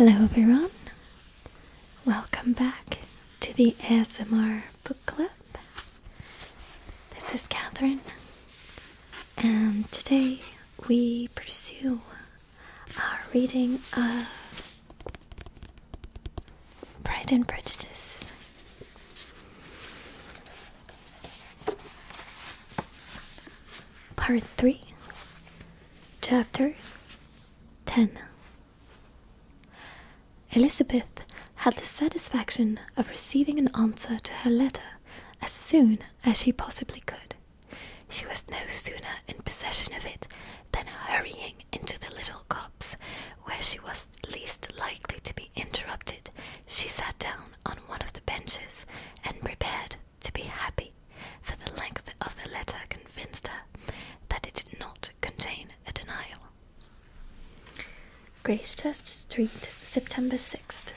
Hello everyone, welcome back to the ASMR Book Club. This is Catherine, and today we pursue our reading of Pride and Prejudice. Part 3, Chapter 10. Elizabeth had the satisfaction of receiving an answer to her letter as soon as she possibly could. She was no sooner in possession of it than hurrying into the little copse, where she was least likely to be interrupted, she sat down on one of the benches and prepared to be happy, for the length of the letter convinced her that it did not contain a denial. Gracechurch Street, September 6th.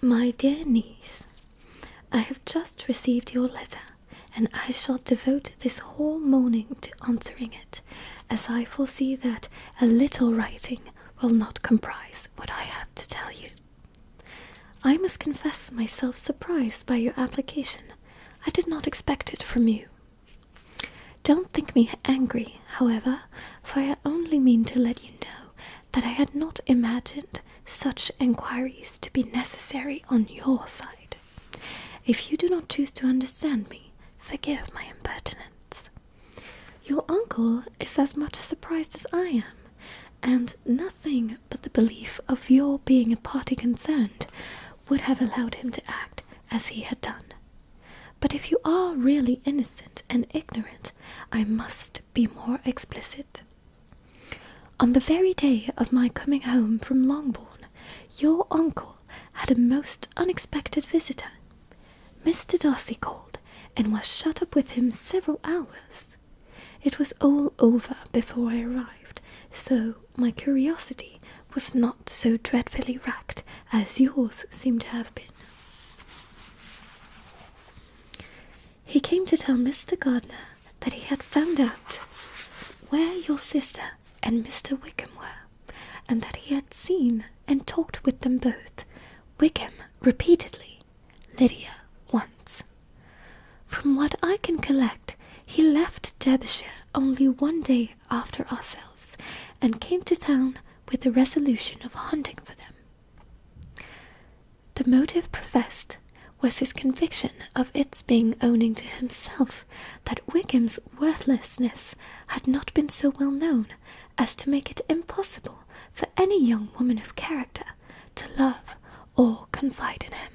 My dear niece, I have just received your letter, and I shall devote this whole morning to answering it, as I foresee that a little writing will not comprise what I have to tell you. I must confess myself surprised by your application. I did not expect it from you. Don't think me angry, however, for I only mean to let you know that I had not imagined such enquiries to be necessary on your side. If you do not choose to understand me, forgive my impertinence. Your uncle is as much surprised as I am, and nothing but the belief of your being a party concerned would have allowed him to act as he had done. But if you are really innocent and ignorant, I must be more explicit. On the very day of my coming home from Longbourn, your uncle had a most unexpected visitor. Mr. Darcy called, and was shut up with him several hours. It was all over before I arrived, so my curiosity was not so dreadfully racked as yours seemed to have been. He came to tell Mr. Gardiner that he had found out where your sister and Mr. Wickham were, and that he had seen and talked with them both, Wickham repeatedly, Lydia once. From what I can collect, he left Derbyshire only one day after ourselves, and came to town with the resolution of hunting for them. The motive professed was his conviction of its being owing to himself that Wickham's worthlessness had not been so well known as to make it impossible for any young woman of character to love or confide in him.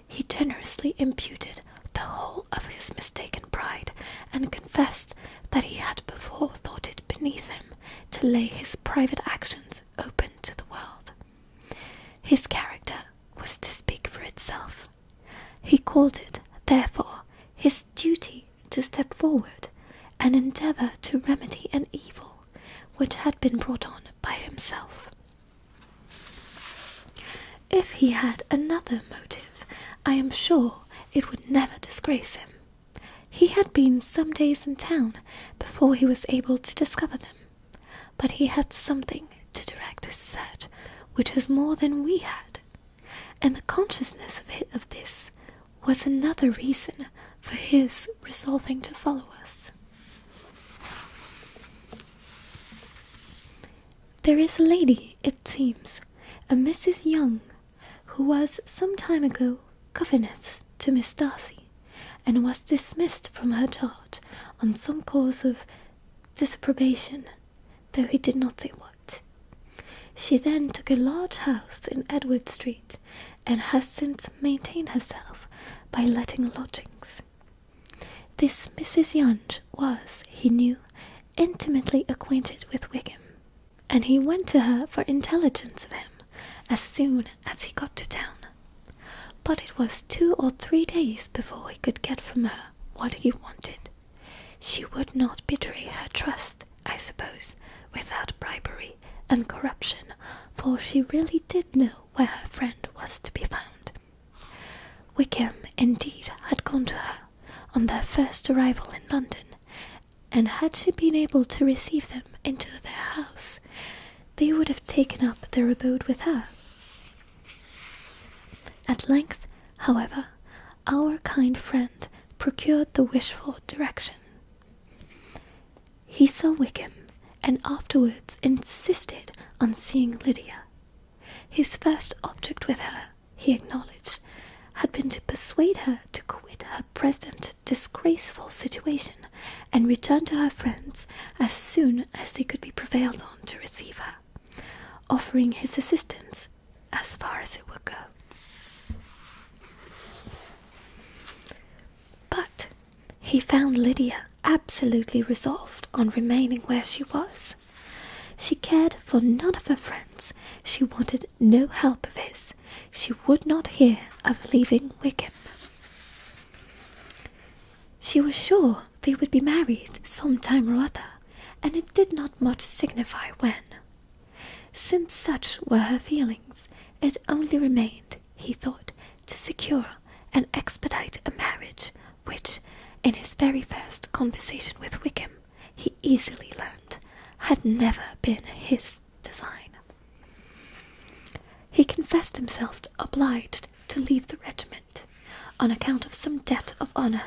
He generously imputed the whole of his mistaken pride, and confessed that he had before thought it beneath him to lay his private actions open to the world. His character was to speak for itself. He called it, therefore, his duty to step forward and endeavour to remedy an evil which had been brought on by himself. If he had another motive, I am sure it would never disgrace him. He had been some days in town before he was able to discover them, but he had something to direct his search which was more than we had, and the consciousness of this was another reason for his resolving to follow us. There is a lady, it seems, a Mrs. Young, who was some time ago governess to Miss Darcy, and was dismissed from her charge on some cause of disapprobation, though he did not say what. She then took a large house in Edward Street, and has since maintained herself by letting lodgings. This Mrs. Young was, he knew, intimately acquainted with Wickham, and he went to her for intelligence of him as soon as he got to town. But it was 2 or 3 days before he could get from her what he wanted. She would not betray her trust, I suppose, without bribery and corruption, for she really did know where her friend was to be found. Wickham, indeed, had gone to her on their first arrival in London, and had she been able to receive them into their house, they would have taken up their abode with her. At length, however, our kind friend procured the wished-for direction. He saw Wickham, and afterwards insisted on seeing Lydia. His first object with her, he acknowledged, had been to persuade her to quit her present disgraceful situation and return to her friends as soon as they could be prevailed on to receive her, offering his assistance as far as it would go. But he found Lydia absolutely resolved on remaining where she was. She cared for none of her friends. She wanted no help of his. She would not hear of leaving Wickham. She was sure they would be married some time or other, and it did not much signify when. Since such were her feelings, it only remained, he thought, to secure and expedite a marriage, which, in his very first conversation with Wickham, he easily learned had never been his design. He confessed himself obliged to leave the regiment on account of some debt of honour,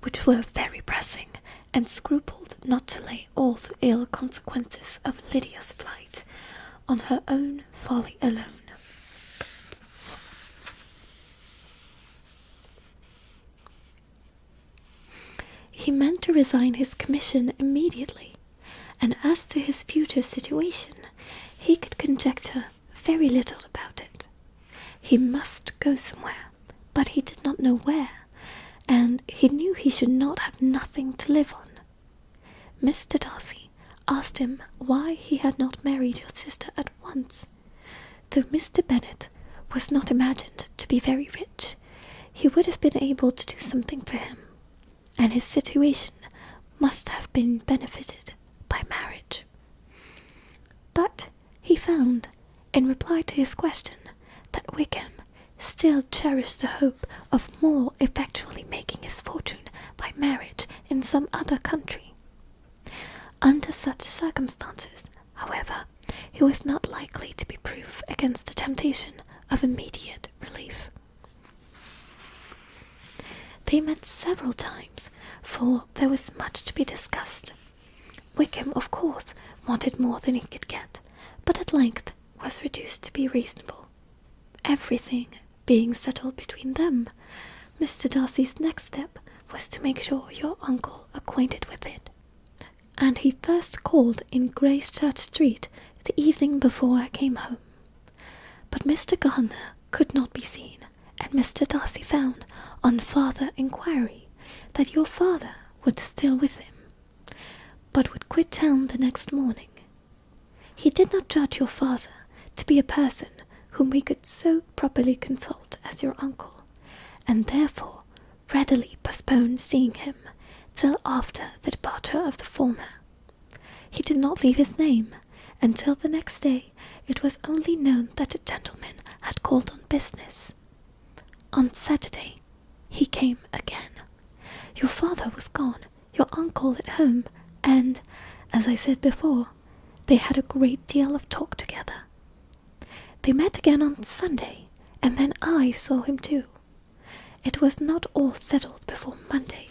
which were very pressing, and scrupled not to lay all the ill consequences of Lydia's flight on her own folly alone. He meant to resign his commission immediately, and as to his future situation, he could conjecture very little about it. He must go somewhere, but he did not know where, and he knew he should not have nothing to live on. Mr. Darcy asked him why he had not married your sister at once. Though Mr. Bennet was not imagined to be very rich, he would have been able to do something for him, and his situation must have been benefited by marriage. But he found, in reply to his question, that Wickham still cherished the hope of more effectually making his fortune by marriage in some other country. Under such circumstances, however, he was not likely to be proof against the temptation of immediate relief. They met several times, for there was much to be discussed. Wickham, of course, wanted more than he could get, but at length was reduced to be reasonable. Everything being settled between them, Mr. Darcy's next step was to make sure your uncle acquainted with it, and he first called in Gracechurch Street the evening before I came home. But Mr. Gardiner could not be seen, and Mr. Darcy found, on farther inquiry, that your father was still with him, but would quit town the next morning. He did not judge your father to be a person whom we could so properly consult as your uncle, and therefore readily postponed seeing him till after the departure of the former. He did not leave his name, until the next day it was only known that a gentleman had called on business. On Saturday he came again. Your father was gone, your uncle at home, and, as I said before, they had a great deal of talk together. They met again on Sunday, and then I saw him too. It was not all settled before Monday.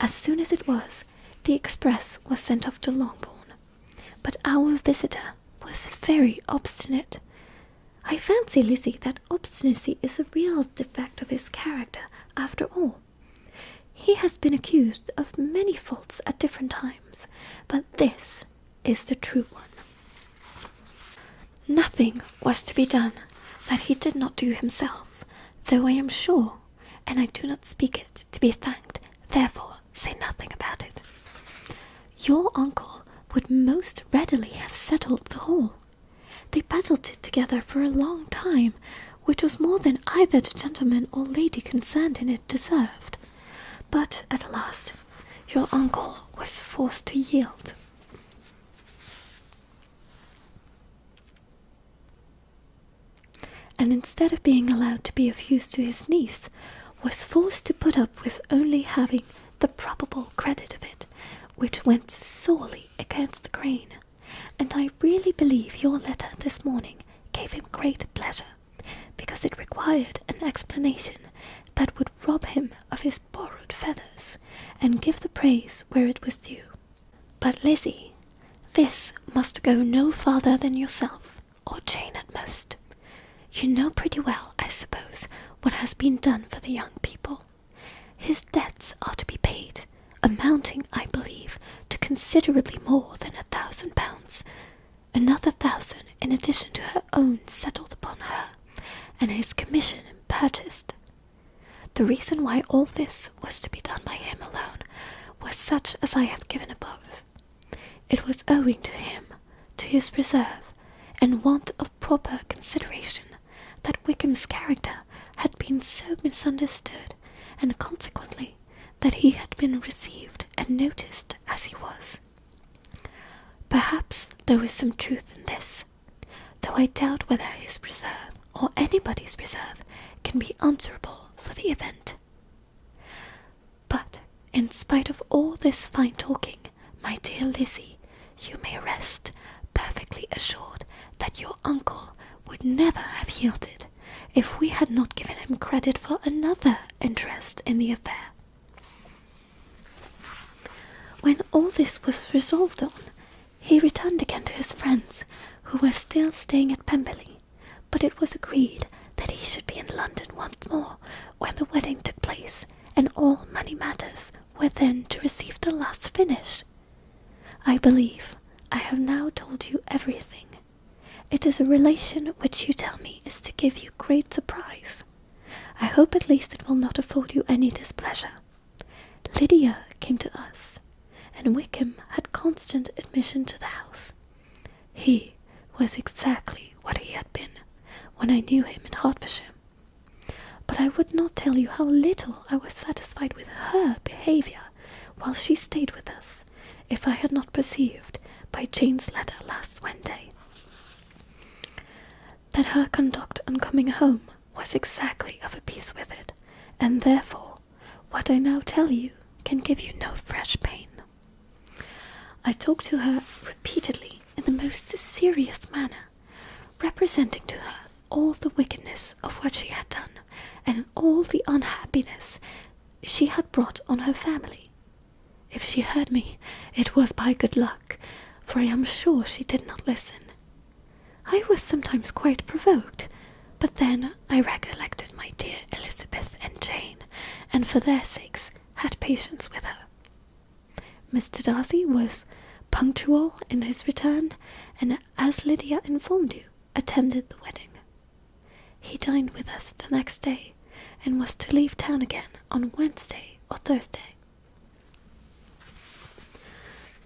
As soon as it was, the express was sent off to Longbourn, but our visitor was very obstinate. I fancy, Lizzie, that obstinacy is a real defect of his character, after all. He has been accused of many faults at different times, but this is the true one. Nothing was to be done that he did not do himself, though I am sure, and I do not speak it to be thanked, therefore say nothing about it. Your uncle would most readily have settled the whole. They battled it together for a long time, which was more than either the gentleman or lady concerned in it deserved. But at last your uncle was forced to yield. And instead of being allowed to be of use to his niece, was forced to put up with only having the probable credit of it, which went sorely against the grain, and I really believe your letter this morning gave him great pleasure, because it required an explanation that would rob him of his borrowed feathers, and give the praise where it was due. But Lizzie, this must go no farther than yourself, or Jane at most. You know pretty well, I suppose, what has been done for the young people. His debts are to be paid, amounting, I believe, to considerably more than £1,000, another 1,000 in addition to her own settled upon her, and his commission purchased. The reason why all this was to be done by him alone was such as I have given above. It was owing to him, to his reserve, and want of proper consideration, that Wickham's character had been so misunderstood, and consequently that he had been received and noticed as he was. Perhaps there is some truth in this, though I doubt whether his reserve, or anybody's reserve, can be answerable for the event. But, in spite of all this fine talking, my dear Lizzie, you may rest perfectly assured that your uncle would never have yielded if we had not given him credit for another interest in the affair. When all this was resolved on, he returned again to his friends, who were still staying at Pemberley, but it was agreed that he should be in London once more when the wedding took place, and all money matters were then to receive the last finish. I believe I have now told you everything. It is a relation which you tell me is to give you great surprise. I hope at least it will not afford you any displeasure. Lydia came to us, and Wickham had constant admission to the house. He was exactly what he had been when I knew him in Hertfordshire. But I would not tell you how little I was satisfied with her behaviour while she stayed with us, if I had not perceived, by Jane's letter last Wednesday, that her conduct on coming home was exactly of a piece with it, and therefore what I now tell you can give you no fresh pain. I talked to her repeatedly in the most serious manner, representing to her all the wickedness of what she had done, and all the unhappiness she had brought on her family. If she heard me, it was by good luck, for I am sure she did not listen. I was sometimes quite provoked, but then I recollected my dear Elizabeth and Jane, and for their sakes had patience with her. Mr. Darcy was punctual in his return, and as Lydia informed you, attended the wedding. He dined with us the next day, and was to leave town again on Wednesday or Thursday.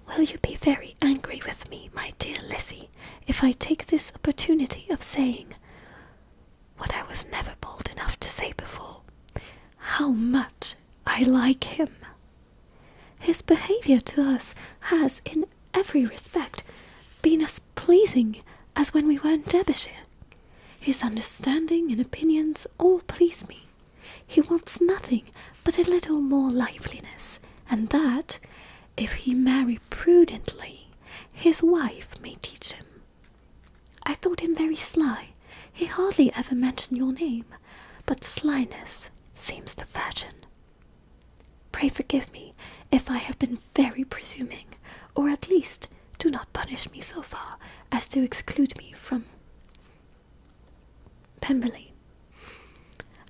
Will you be very angry with me, my dear Lizzie, if I take this opportunity of saying what I was never bold enough to say before, how much I like him? His behaviour to us has, in every respect, been as pleasing as when we were in Derbyshire. His understanding and opinions all please me. He wants nothing but a little more liveliness, and that, if he marry prudently, his wife may teach him. I thought him very sly. He hardly ever mentioned your name, but slyness seems the fashion. Pray forgive me if I have been very presuming, or at least do not punish me so far as to exclude me from Pemberley.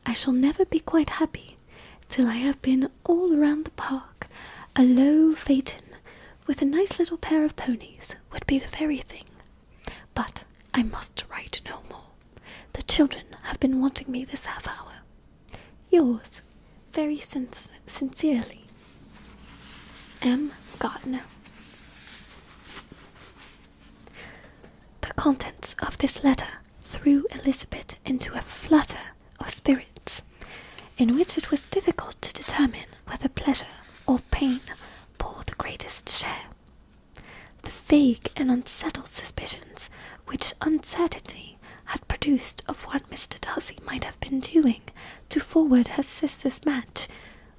I shall never be quite happy till I have been all around the park. A low phaeton with a nice little pair of ponies would be the very thing. But I must write no more. The children have been wanting me this half hour. Yours, very sincerely, M. Gardiner. The contents of this letter threw Elizabeth into a flutter of spirits, in which it was difficult to determine whether pleasure or pain bore the greatest share. The vague and unsettled suspicions which uncertainty had produced of what Mr. Darcy might have been doing to forward her sister's match,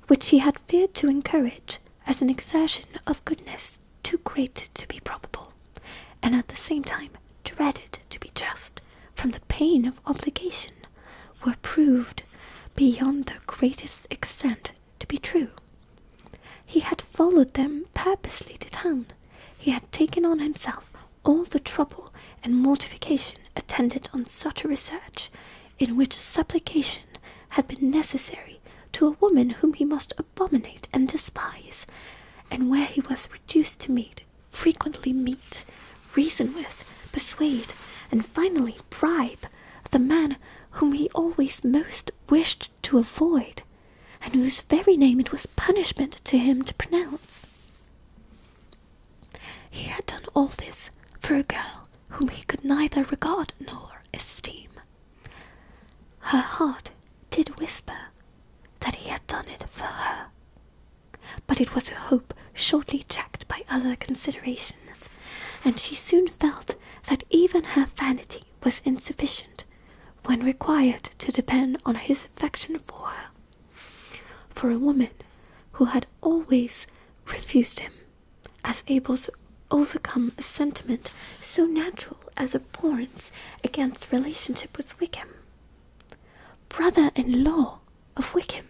which she had feared to encourage as an exertion of goodness too great to be probable, and at the same time dreaded to be just, from the pain of obligation, were proved beyond their greatest extent to be true. He had followed them purposely to town. He had taken on himself all the trouble and mortification attendant on such a research, in which supplication had been necessary to a woman whom he must abominate and despise, and where he was reduced to frequently meet, reason with, persuade, and finally bribe the man whom he always most wished to avoid, and whose very name it was punishment to him to pronounce. He had done all this for a girl whom he could neither regard nor esteem. Her heart did whisper that he had done it for her, but it was a hope shortly checked by other considerations, and she soon felt that even her vanity was insufficient when required to depend on his affection for her. For a woman who had always refused him, as able to overcome a sentiment so natural as abhorrence against relationship with Wickham, brother-in-law of Wickham,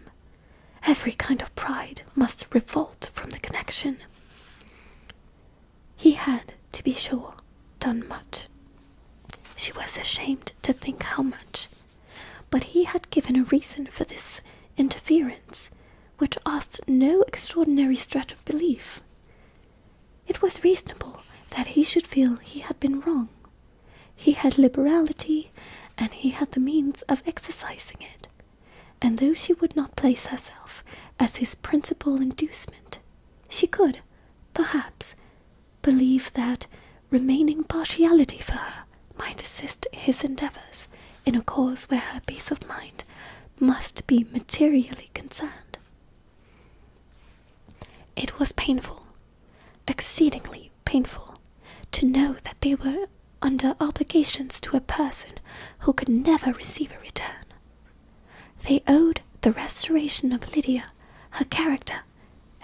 every kind of pride must revolt from the connection. He had, to be sure, done much. She was ashamed to think how much, but he had given a reason for this interference, which asked no extraordinary stretch of belief. It was reasonable that he should feel he had been wrong. He had liberality, and he had the means of exercising it, and though she would not place herself as his principal inducement, she could, perhaps, believe that remaining partiality for her might assist his endeavours in a cause where her peace of mind must be materially concerned. It was painful, exceedingly painful, to know that they were under obligations to a person who could never receive a return. They owed the restoration of Lydia, her character,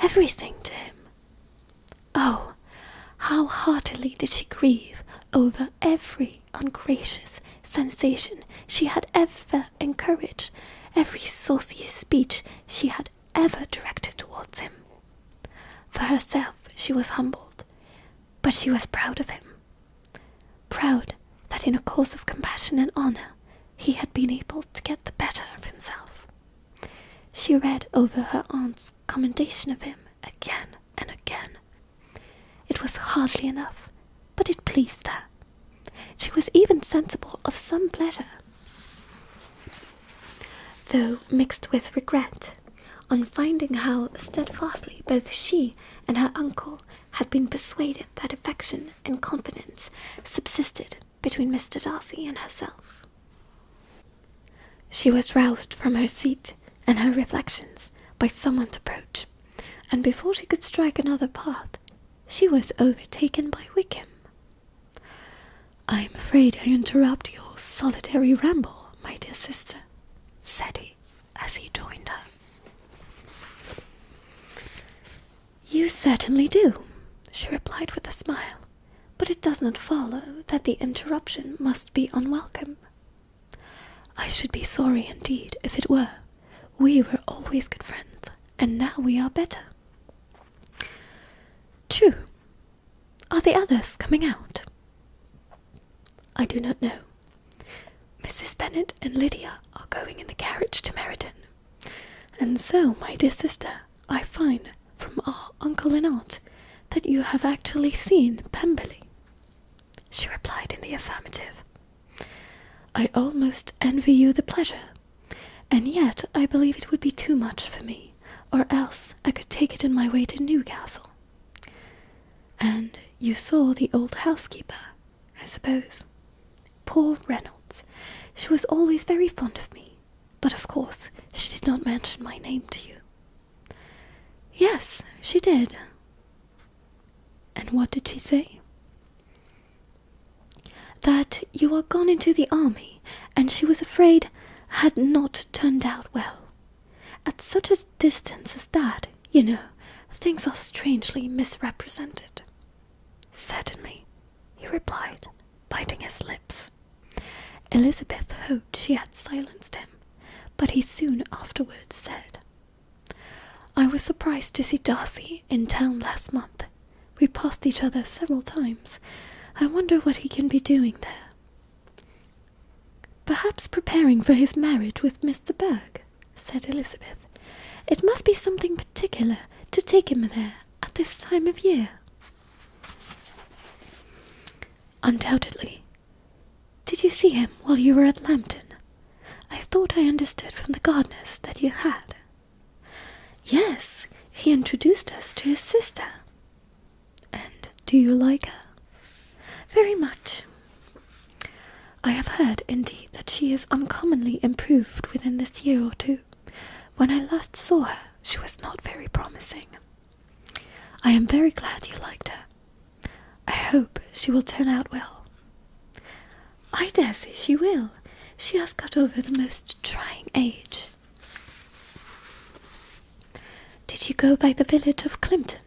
everything to him. Oh, how heartily did she grieve over every ungracious sensation she had ever encouraged, every saucy speech she had ever directed towards him. For herself she was humbled, but she was proud of him, proud that in a cause of compassion and honour he had been able to get the better of himself. She read over her aunt's commendation of him again and again. It was hardly enough, but it pleased her. She was even sensible of some pleasure, though mixed with regret, on finding how steadfastly both she and her uncle had been persuaded that affection and confidence subsisted between Mr. Darcy and herself. She was roused from her seat and her reflections by someone's approach, and before she could strike another path, she was overtaken by Wickham. "I am afraid I interrupt your solitary ramble, my dear sister," said he, as he joined her. "You certainly do," she replied with a smile, "but it does not follow that the interruption must be unwelcome." "I should be sorry indeed if it were. We were always good friends, and now we are better." "True. Are the others coming out?" "I do not know. Mrs. Bennet and Lydia are going in the carriage to Meridian, and so, my dear sister, I find from our uncle and aunt that you have actually seen Pemberley." She replied in the affirmative. "I almost envy you the pleasure, and yet I believe it would be too much for me, or else I could take it in my way to Newcastle. And you saw the old housekeeper, I suppose? Poor Reynolds, she was always very fond of me, but of course she did not mention my name to you." "Yes, she did." "And what did she say?" "That you are gone into the army, and she was afraid had not turned out well. At such a distance as that, you know, things are strangely misrepresented." "Certainly," he replied. Elizabeth hoped she had silenced him, but he soon afterwards said, "I was surprised to see Darcy in town last month. We passed each other several times. I wonder what he can be doing there." "Perhaps preparing for his marriage with Mr. Berg," said Elizabeth. "It must be something particular to take him there at this time of year." "Undoubtedly. Did you see him while you were at Lambton? I thought I understood from the gardeners that you had." "Yes, he introduced us to his sister." "And do you like her?" "Very much." "I have heard, indeed, that she is uncommonly improved within this year or two. When I last saw her, she was not very promising." "I am very glad you liked her. I hope she will turn out well." "I dare say she will. She has got over the most trying age." "Did you go by the village of Climpton?"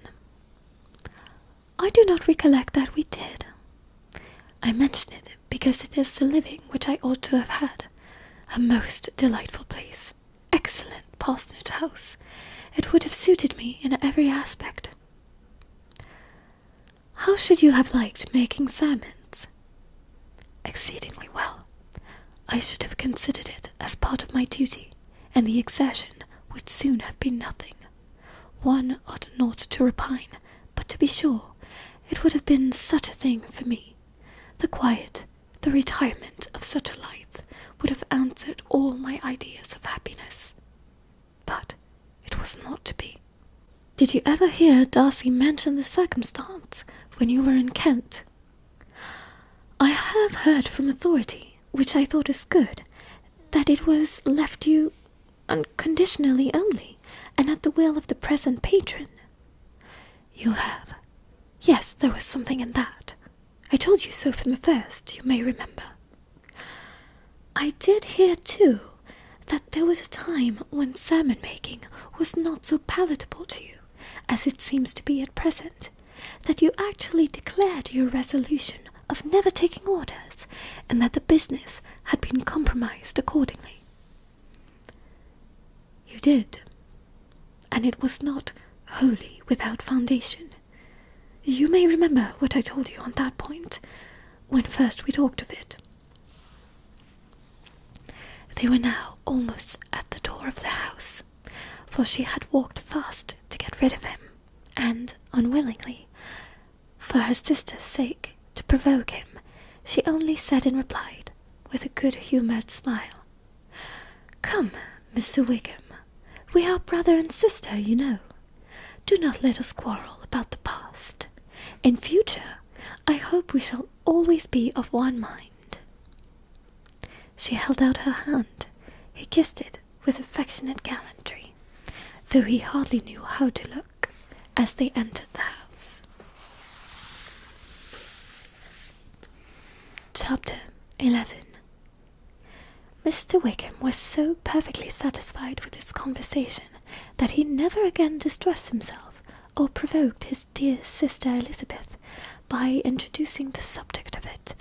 "I do not recollect that we did. I mention it because it is the living which I ought to have had. A most delightful place. Excellent parsonage house. It would have suited me in every aspect." "How should you have liked making sermons?" "Exceedingly well. I should have considered it as part of my duty, and the exertion would soon have been nothing. One ought not to repine, but to be sure, it would have been such a thing for me. The quiet, the retirement of such a life would have answered all my ideas of happiness. But it was not to be." "Did you ever hear Darcy mention the circumstance when you were in Kent?" "I have heard from authority, which I thought is good, that it was left you unconditionally only, and at the will of the present patron." "You have. Yes, there was something in that. I told you so from the first, you may remember." "I did hear, too, that there was a time when sermon-making was not so palatable to you, as it seems to be at present, that you actually declared your resolution of never taking orders, and that the business had been compromised accordingly." "You did, and it was not wholly without foundation. You may remember what I told you on that point, when first we talked of it." They were now almost at the door of the house, for she had walked fast to get rid of him, and unwillingly, for her sister's sake, to provoke him, she only said in reply, with a good-humoured smile, "Come, Mr. Wickham, we are brother and sister, you know. Do not let us quarrel about the past. In future, I hope we shall always be of one mind." She held out her hand. He kissed it with affectionate gallantry, though he hardly knew how to look, as they entered the house. Chapter 11. Mr. Wickham was so perfectly satisfied with this conversation that he never again distressed himself or provoked his dear sister Elizabeth by introducing the subject of it,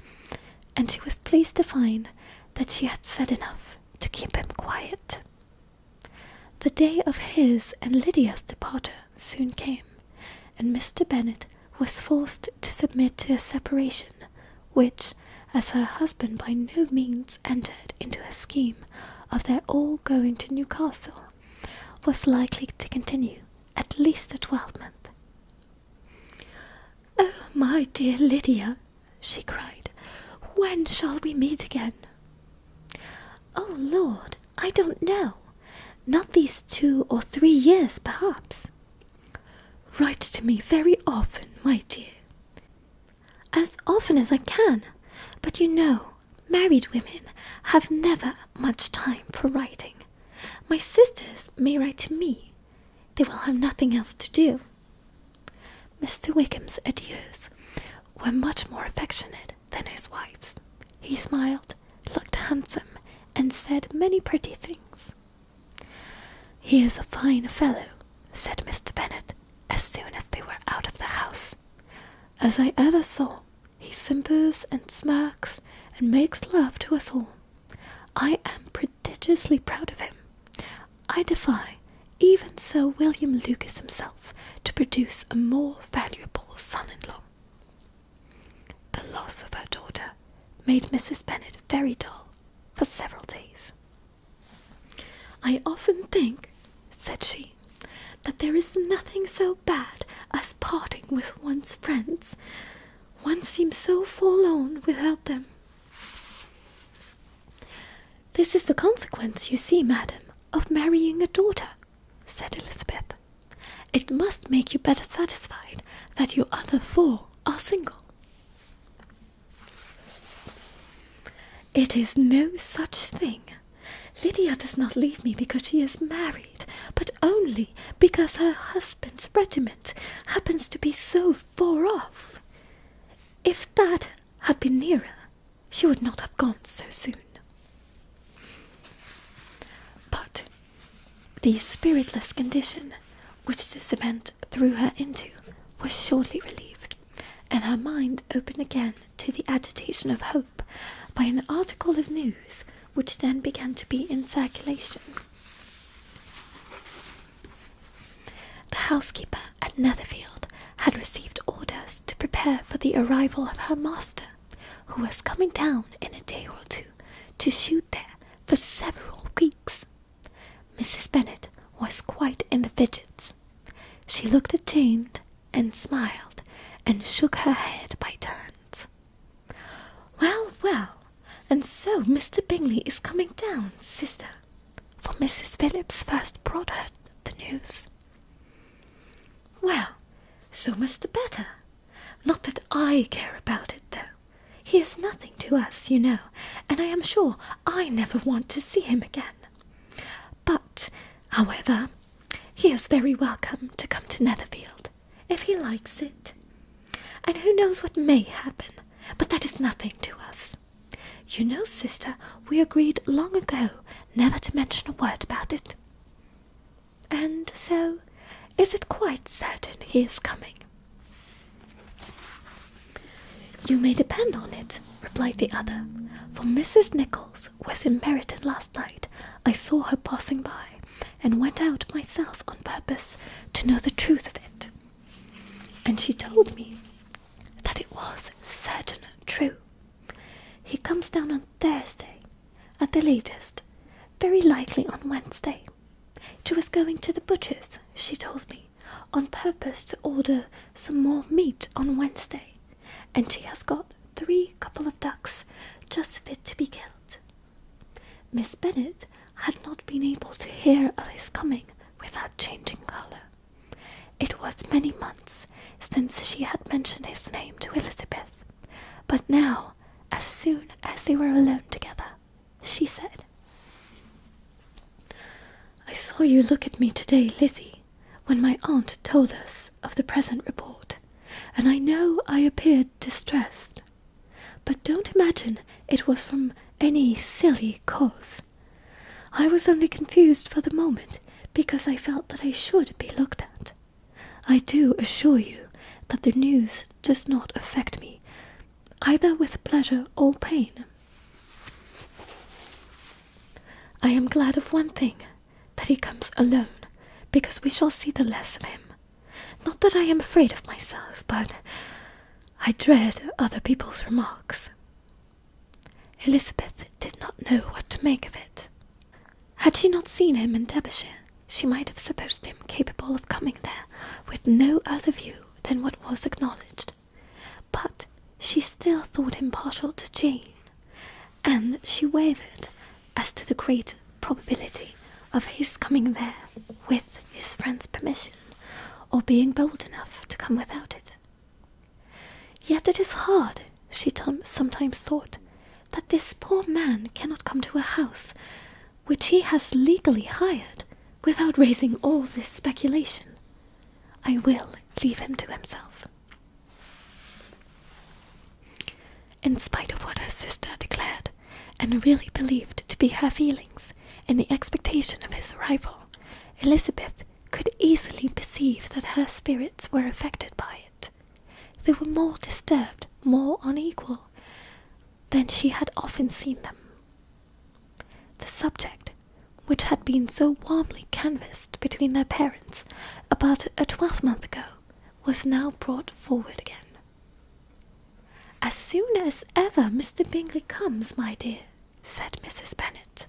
and she was pleased to find that she had said enough to keep him quiet. The day of his and Lydia's departure soon came, and Mr. Bennet was forced to submit to a separation, which, as her husband by no means entered into a scheme of their all going to Newcastle, was likely to continue at least a 12-month. "Oh, my dear Lydia," she cried, "when shall we meet again?" "Oh, Lord, I don't know. Not these 2 or 3 years, perhaps." "Write to me very often, my dear." "As often as I can. But you know, married women have never much time for writing. My sisters may write to me. They will have nothing else to do." Mr. Wickham's adieus were much more affectionate than his wife's. He smiled, looked handsome, and said many pretty things. "He is a fine fellow," said Mr. Bennet, as soon as they were out of the house, "as I ever saw. He simpers and smirks and makes love to us all. I am prodigiously proud of him. I defy even Sir William Lucas himself to produce a more valuable son-in-law. The loss of her daughter made Mrs. Bennet very dull for several days. I often think, said she, that there is nothing so bad as parting with one's friends. One seems so forlorn without them. This is the consequence, you see, madam, of marrying a daughter, said Elizabeth. It must make you better satisfied that your other 4 are single. It is no such thing. Lydia does not leave me because she is married, but only because her husband's regiment happens to be so far off. If that had been nearer, she would not have gone so soon. But the spiritless condition which this event threw her into was shortly relieved, and her mind opened again to the agitation of hope by an article of news which then began to be in circulation. The housekeeper at Netherfield had received orders to prepare for the arrival of her master, who was coming down in a day or two to shoot there for several weeks. Mrs. Bennet was quite in the fidgets. She looked at Jane and smiled and shook her head by turns. Well, well, and so Mr. Bingley is coming down, sister, for Mrs. Phillips first brought her the news. Well, so much the better. Not that I care about it, though. He is nothing to us, you know, and I am sure I never want to see him again. But, however, he is very welcome to come to Netherfield, if he likes it. And who knows what may happen, but that is nothing to us. You know, sister, we agreed long ago never to mention a word about it. And so, is it quite certain he is coming? You may depend on it, replied the other, for Mrs. Nicholls was in Meryton last night. I saw her passing by, and went out myself on purpose to know the truth of it. And she told me that it was certain true. He comes down on Thursday, at the latest, very likely on Wednesday. She was going to the butcher's, she told me, on purpose to order some more meat on Wednesday, and she has got 3 couple of ducks just fit to be killed. Miss Bennet had not been able to hear of his coming without changing colour. It was many months since she had mentioned his name to Elizabeth, but now, as soon as they were alone together, she said, I saw you look at me today, Lizzie, when my aunt told us of the present report, and I know I appeared distressed. But don't imagine it was from any silly cause. I was only confused for the moment because I felt that I should be looked at. I do assure you that the news does not affect me, either with pleasure or pain. I am glad of one thing, that he comes alone, because we shall see the less of him. Not that I am afraid of myself, but I dread other people's remarks. Elizabeth did not know what to make of it. Had she not seen him in Derbyshire, she might have supposed him capable of coming there with no other view than what was acknowledged. But she still thought him partial to Jane, and she wavered as to the great probability of his coming there with his friend's permission, or being bold enough to come without it. Yet it is hard, she sometimes thought, that this poor man cannot come to a house which he has legally hired without raising all this speculation. I will leave him to himself. In spite of what her sister declared, and really believed to be her feelings in the expectation of his arrival, Elizabeth could easily perceive that her spirits were affected by it. They were more disturbed, more unequal, than she had often seen them. The subject, which had been so warmly canvassed between their parents about a 12-month ago, was now brought forward again. "As soon as ever Mr. Bingley comes, my dear," said Mrs. Bennet,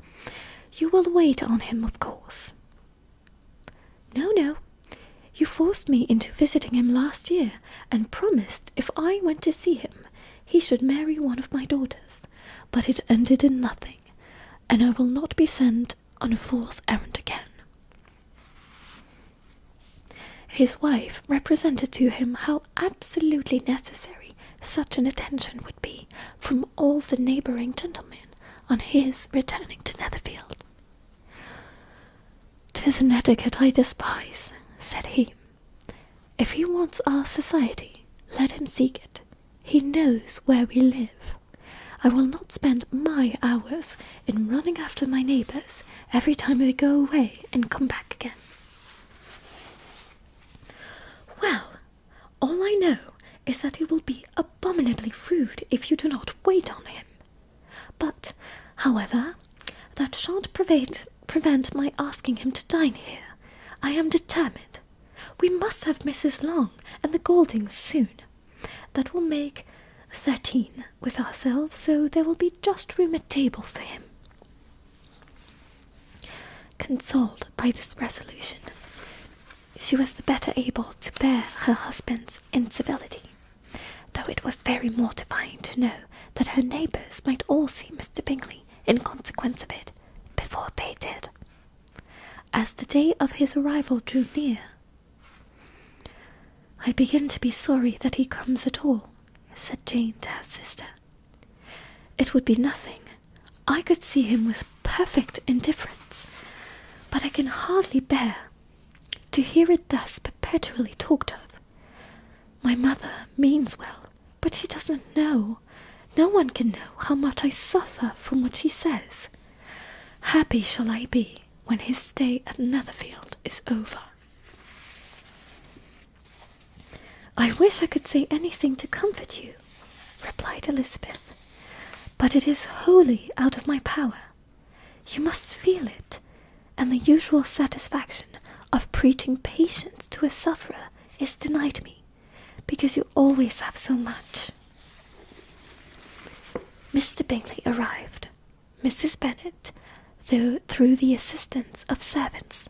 "you will wait on him, of course." No, you forced me into visiting him last year, and promised if I went to see him, he should marry one of my daughters, but it ended in nothing, and I will not be sent on a fool's errand again." His wife represented to him how absolutely necessary such an attention would be from all the neighbouring gentlemen on his returning to Netherfield. "'Tis an etiquette I despise," said he. "If he wants our society, let him seek it. He knows where we live. I will not spend my hours in running after my neighbours every time they go away and come back again." "Well, all I know is that he will be abominably rude if you do not wait on him. But, however, that shan't prevent my asking him to dine here. I am determined. We must have Mrs. Long and the Goldings soon. That will make 13 with ourselves, so there will be just room at table for him." Consoled by this resolution, she was the better able to bear her husband's incivility, though it was very mortifying to know that her neighbours might all see Mr. Bingley in consequence of it before they did. As the day of his arrival drew near, "I begin to be sorry that he comes at all," said Jane to her sister. "It would be nothing. I could see him with perfect indifference, but I can hardly bear to hear it thus perpetually talked of. My mother means well, but she doesn't know. No one can know how much I suffer from what she says. Happy shall I be when his stay at Netherfield is over." "I wish I could say anything to comfort you," replied Elizabeth, "but it is wholly out of my power. You must feel it, and the usual satisfaction of preaching patience to a sufferer is denied me, because you always have so much." Mr. Bingley arrived. Mrs. Bennet, though through the assistance of servants,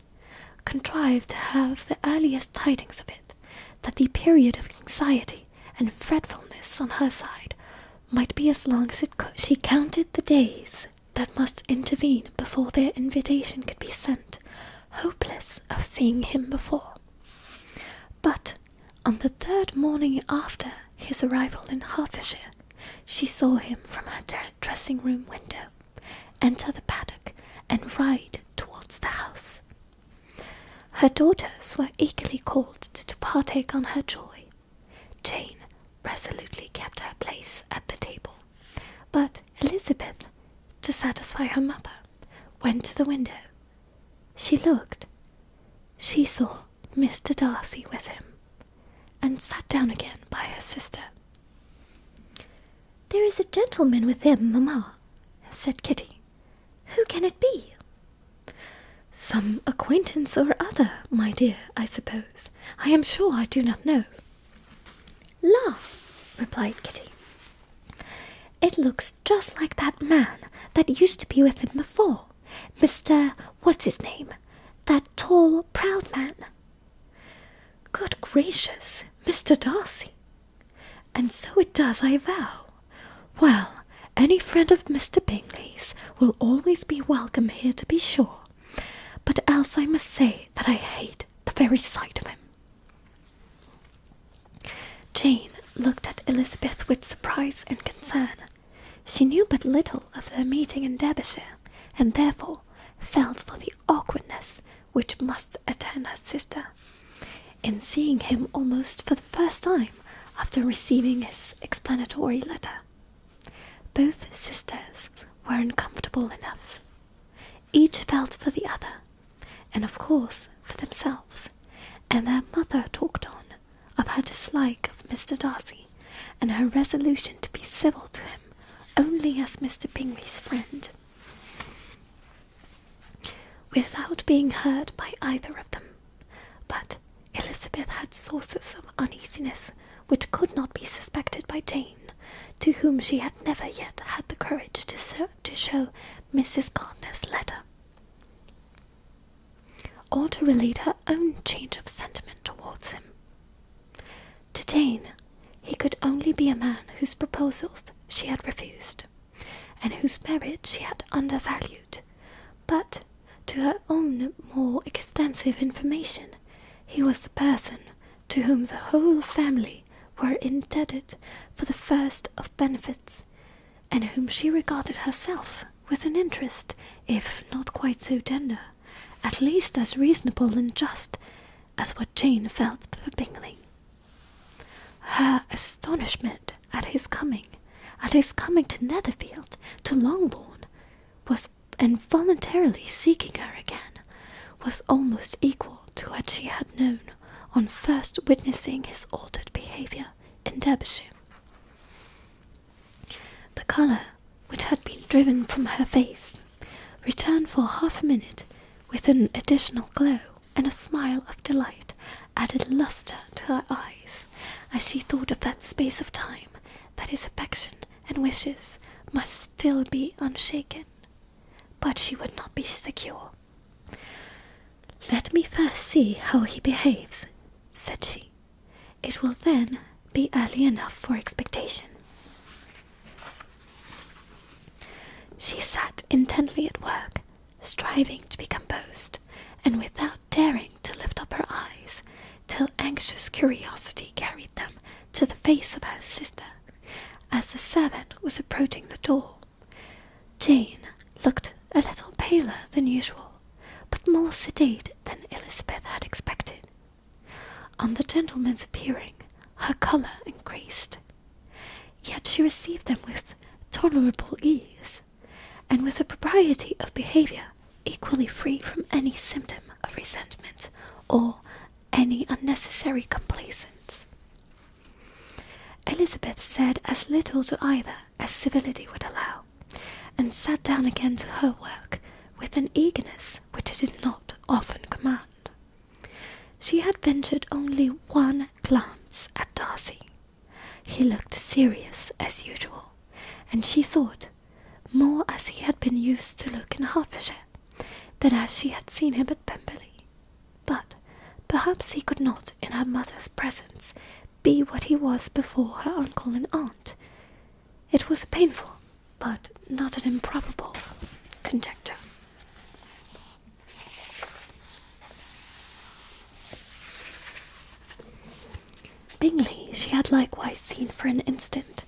contrived to have the earliest tidings of it, that the period of anxiety and fretfulness on her side might be as long as it could. She counted the days that must intervene before their invitation could be sent, hopeless of seeing him before. But on the 3rd morning after his arrival in Hertfordshire, she saw him from her dressing-room window enter the paddock and ride towards the house. Her daughters were eagerly called to partake on her joy. Jane resolutely kept her place at the table, but Elizabeth, to satisfy her mother, went to the window. She looked. She saw Mr. Darcy with him, and sat down again by her sister. "There is a gentleman with him, mamma," said Kitty. "Who can it be?" "Some acquaintance or other, my dear, I suppose. I am sure I do not know." "La," replied Kitty, "it looks just like that man that used to be with him before, Mr. What's-his-name, that tall, proud man." "Good gracious, Mr. Darcy! And so it does, I vow. Well, any friend of Mr. Bingley's will always be welcome here, to be sure, but else I must say that I hate the very sight of him." Jane looked at Elizabeth with surprise and concern. She knew but little of their meeting in Derbyshire, and therefore felt for the awkwardness which must attend her sister in seeing him almost for the first time after receiving his explanatory letter. Both sisters were uncomfortable enough. Each felt for the other, and of course for themselves, and their mother talked on of her dislike of Mr. Darcy, and her resolution to be civil to him only as Mr. Bingley's friend. without being heard by either of them. But Elizabeth had sources of uneasiness which could not be suspected by Jane, to whom she had never yet had the courage to show Mrs. Gardner's letter, or to relate her own change of sentiment towards him. To Jane, he could only be a man whose proposals she had refused, and whose merit she had undervalued, but to her own more extensive information, he was the person to whom the whole family were indebted for the first of benefits, and whom she regarded herself with an interest, if not quite so tender, at least as reasonable and just as what Jane felt for Bingley. Her astonishment at his coming to Netherfield, to Longbourn, was involuntarily seeking her again, was almost equal to what she had known on first witnessing his altered behaviour in Derbyshire. The colour, which had been driven from her face, returned for half a minute with an additional glow, and a smile of delight added lustre to her eyes, as she thought of that space of time that his affection and wishes must still be unshaken. But she would not be secure. "Let me first see how he behaves," said she. "It will then be early enough for expectation." She sat intently at work, striving to be composed, and without daring to lift up her eyes, till anxious curiosity carried them to the face of her sister, as the servant was approaching the door. Jane looked a little paler than usual, but more sedate than Elizabeth had expected. On the gentleman's appearing, her colour increased, yet she received them with tolerable ease, and with a propriety of behaviour equally free from any symptom of resentment or any unnecessary complaisance. Elizabeth said as little to either as civility would allow, and sat down again to her work with an eagerness which she did not often command. She had ventured only one glance at Darcy. He looked serious as usual, and she thought, more as he had been used to look in Hertfordshire, than as she had seen him at Pemberley. But perhaps he could not, in her mother's presence, be what he was before her uncle and aunt. It was a painful, but not an improbable, conjecture. Bingley she had likewise seen for an instant,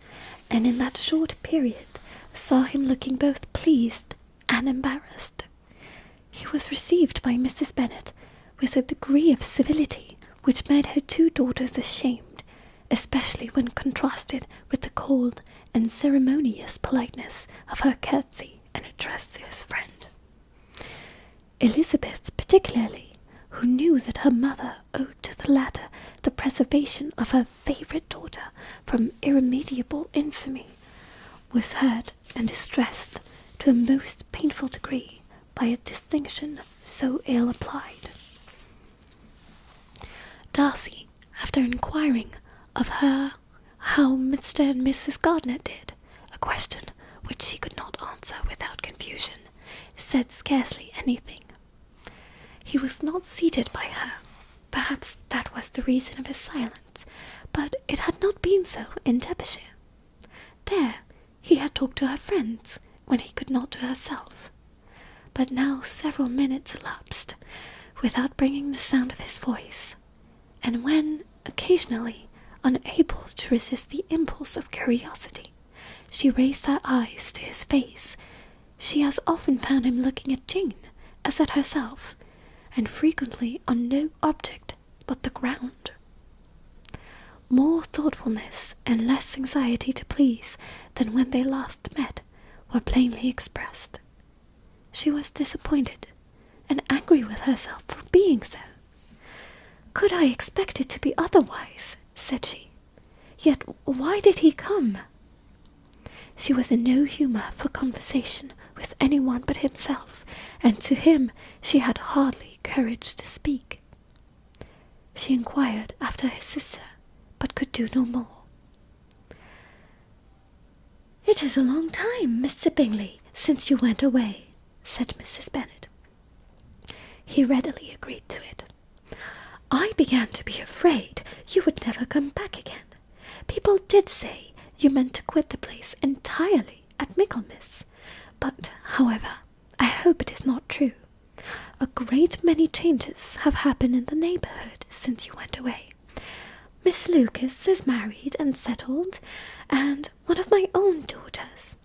and in that short period saw him looking both pleased and embarrassed. He was received by Mrs. Bennet with a degree of civility which made her two daughters ashamed, especially when contrasted with the cold and ceremonious politeness of her curtsy and address to his friend. Elizabeth particularly, who knew that her mother owed to the latter the preservation of her favourite daughter from irremediable infamy, was hurt and distressed to a most painful degree by a distinction so ill applied. Darcy, after inquiring of her how Mr. and Mrs. Gardner did, a question which she could not answer without confusion, said scarcely anything. He was not seated by her. Perhaps that was the reason of his silence, but it had not been so in Derbyshire. There he had talked to her friends, when he could not to herself. But now several minutes elapsed, without bringing the sound of his voice, and when, occasionally, unable to resist the impulse of curiosity, she raised her eyes to his face, she as often found him looking at Jane as at herself, and frequently on no object but the ground. More thoughtfulness and less anxiety to please than when they last met were plainly expressed. She was disappointed and angry with herself for being so. "Could I expect it to be otherwise?" said she. "Yet why did he come?" She was in no humour for conversation with anyone but himself, and to him she had hardly courage to speak. She inquired after his sister, but could do no more. "It is a long time, Mr. Bingley, since you went away," said Mrs. Bennet. He readily agreed to it. "I began to be afraid you would never come back again. People did say you meant to quit the place entirely at Michaelmas, but, however, I hope it is not true. A great many changes have happened in the neighbourhood since you went away. Miss Lucas is married and settled, and one of my own daughters.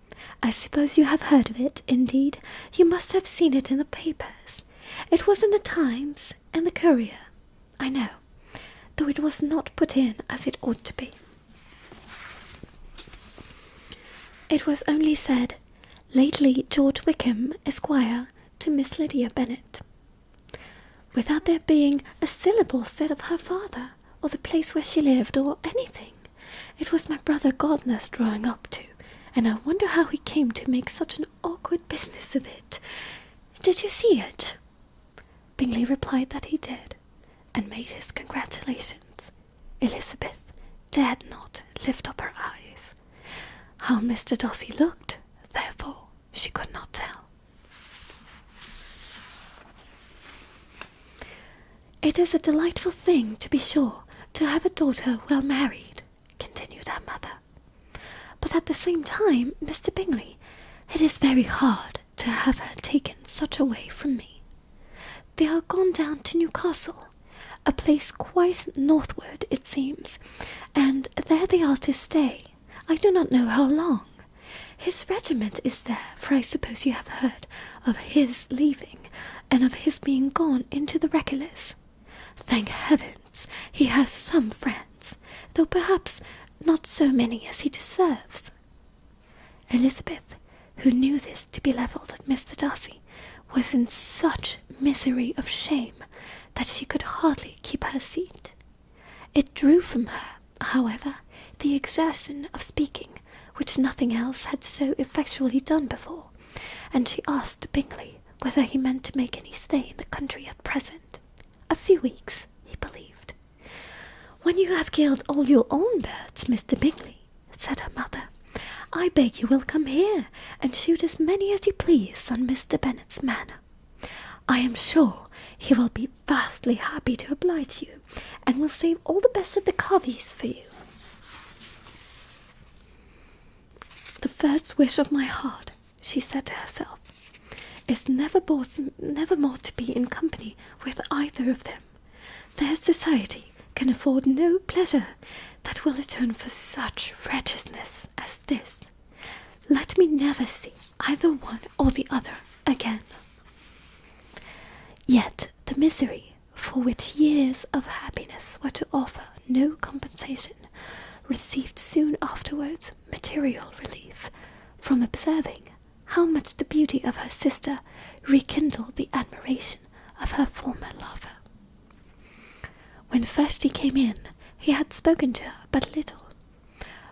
I suppose you have heard of it. Indeed, you must have seen it in the papers. It was in the Times and the Courier, I know, though it was not put in as it ought to be. It was only said, 'Lately George Wickham, Esquire, to Miss Lydia Bennet,' without there being a syllable said of her father, or the place where she lived, or anything. It was my brother Gardner's drawing up to, and I wonder how he came to make such an awkward business of it. Did you see it?" Bingley replied that he did, and made his congratulations. Elizabeth dared not lift up her eyes. How Mr. Darcy looked, therefore, she could not tell. "It is a delightful thing, to be sure, to have a daughter well married," continued her mother. "But at the same time, Mr. Bingley, it is very hard to have her taken such away from me. They are gone down to Newcastle, a place quite northward, it seems, and there they are to stay. I do not know how long. His regiment is there, for I suppose you have heard of his leaving, and of his being gone into the regulars. Thank heavens, he has some friends, though perhaps not so many as he deserves." Elizabeth, who knew this to be levelled at Mr. Darcy, was in such misery of shame that she could hardly keep her seat. It drew from her, however, the exertion of speaking, which nothing else had so effectually done before, and she asked Bingley whether he meant to make any stay in the country at present. A few weeks, he believed. "When you have killed all your own birds, Mr. Bingley," said her mother, "I beg you will come here and shoot as many as you please on Mr. Bennet's manor. I am sure he will be vastly happy to oblige you, and will save all the best of the coveys for you." "The first wish of my heart," she said to herself, "is never more to be in company with either of them. Their society can afford no pleasure that will atone for such wretchedness as this. Let me never see either one or the other again." Yet the misery, for which years of happiness were to offer no compensation, received soon afterwards material relief from observing how much the beauty of her sister rekindled the admiration of her former lover. When first he came in, he had spoken to her but little,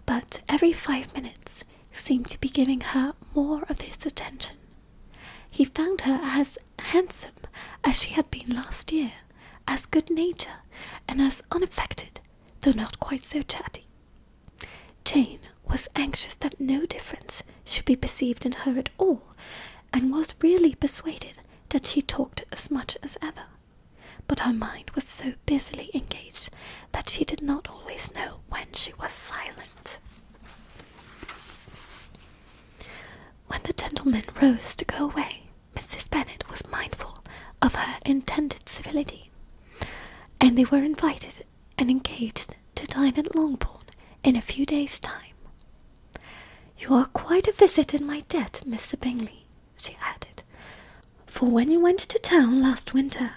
but every 5 minutes seemed to be giving her more of his attention. He found her as handsome as she had been last year, as good-natured, and as unaffected, though not quite so chatty. Jane was anxious that no difference should be perceived in her at all, and was really persuaded that she talked as much as ever. But her mind was so busily engaged that she did not always know when she was silent. When the gentleman rose to go away, Mrs. Bennet was mindful of her intended civility, and they were invited and engaged to dine at Longbourn in a few days' time. "You are quite a visit in my debt, Mr. Bingley," she added, "for when you went to town last winter,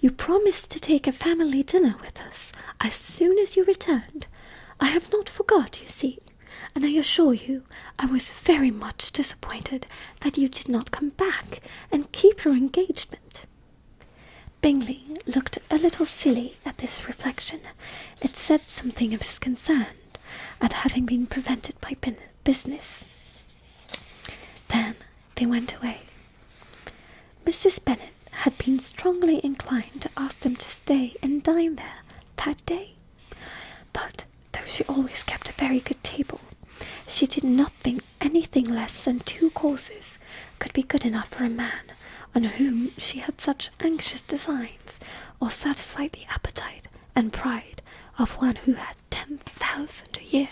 you promised to take a family dinner with us as soon as you returned. I have not forgot, you see, and I assure you I was very much disappointed that you did not come back and keep your engagement." Bingley looked a little silly at this reflection. It said something of his concern at having been prevented by business. Then they went away. Mrs. Bennet had been strongly inclined to ask them to stay and dine there that day, but though she always kept a very good table, she did not think anything less than 2 courses could be good enough for a man on whom she had such anxious designs, or satisfied the appetite and pride of one who had 10,000 a year.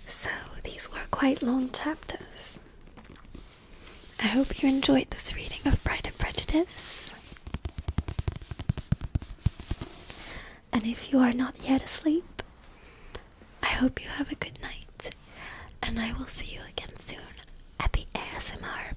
So these were quite long chapters. I hope you enjoyed this reading of Pride and Prejudice. And if you are not yet asleep, I hope you have a good night, and I will see you again soon at the ASMR